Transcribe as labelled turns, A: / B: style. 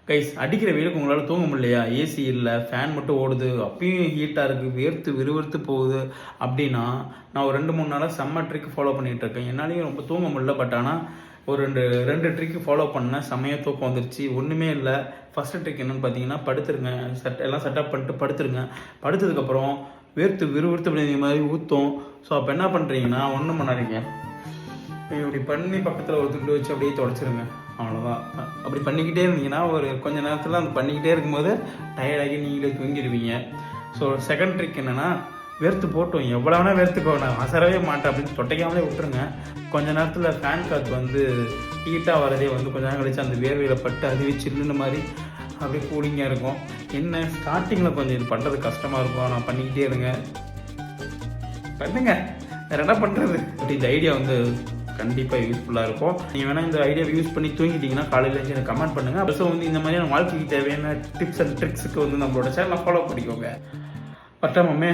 A: Guys, அடிக்கிற வெயிலுக்கு உங்களால் தூங்க முடியலையா? ஏசி இல்லை, ஃபேன் மட்டும் ஓடுது, அப்பயும் ஹீட்டாக இருக்குது, வேர்த்து விறுவிறுத்து போகுது அப்படின்னா, நான் ஒரு 2-3 நாளாக செம்ம ட்ரிக் ஃபாலோ பண்ணிகிட்டு இருக்கேன். என்னாலையும் ரொம்ப தூங்க முடியல. பட் ஆனால் ஒரு ரெண்டு ட்ரிக்கு ஃபாலோ பண்ணேன். செம்மையாக தூக்கம் வந்துருச்சு. ஒன்றுமே இல்லை. ஃபஸ்ட்டு ட்ரிக் என்னென்னு பார்த்தீங்கன்னா, படுத்துருங்க. எல்லாம் செட்டப் பண்ணிட்டு படுத்துருங்க. படுத்ததுக்கப்புறம் வேர்த்து விறுவிறுத்து அப்படிங்கிற மாதிரி ஊற்றும். ஸோ அப்போ என்ன பண்ணுறீங்கன்னா, ஒன்றும் பண்ணாதீங்க. இப்படி பண்ணி பக்கத்தில் ஒரு துண்டு வச்சு அப்படியே தொடச்சிருங்க. அவ்வளோதான். அப்படி பண்ணிக்கிட்டே இருந்தீங்கன்னா ஒரு கொஞ்சம் நேரத்தில் அந்த பண்ணிக்கிட்டே இருக்கும்போது டயர்டாகி நீங்களே தூங்கிடுவீங்க. ஸோ செகண்ட் ட்ரிக் என்னென்னா, வேர்த்து போட்டோம் எவ்வளோ வேணால் வேர்த்துக்கோ, நான் அசரவே மாட்டேன் அப்படின்னு தொட்டைக்காமலே விட்டுருங்க. கொஞ்ச நேரத்தில் ஃபேன் காற்று வந்து ஹீட்டாக வரதே வந்து கொஞ்ச நேரம் கழிச்சு அந்த வேர்வையில் பட்டு அதுவே சில்லுன்னு மாதிரி அப்படியே கூலிங்காக இருக்கும். என்ன ஸ்டார்டிங்கில் கொஞ்சம் இது பண்ணுறது கஷ்டமாக இருக்கும். ஆனால் பண்ணிக்கிட்டே இருங்க, பண்ணுங்க, வேறு என்ன பண்ணுறது. பட் இந்த ஐடியா வந்து கண்டிப்பாக யூஸ்ஃபுல்லாக இருக்கும். நீங்கள் வேணால் இந்த ஐடியாவை யூஸ் பண்ணி தூங்கிட்டீங்கன்னா காலையில் எனக்கு கமெண்ட் பண்ணுங்கள். அப்புறம் வந்து இந்த மாதிரியான வாழ்க்கைக்கு தேவையான டிப்ஸ் அண்ட் ட்ரிக்ஸுக்கு வந்து நம்மளோட சேனலை ஃபாலோ பண்ணிக்கோங்க. பட்டாமே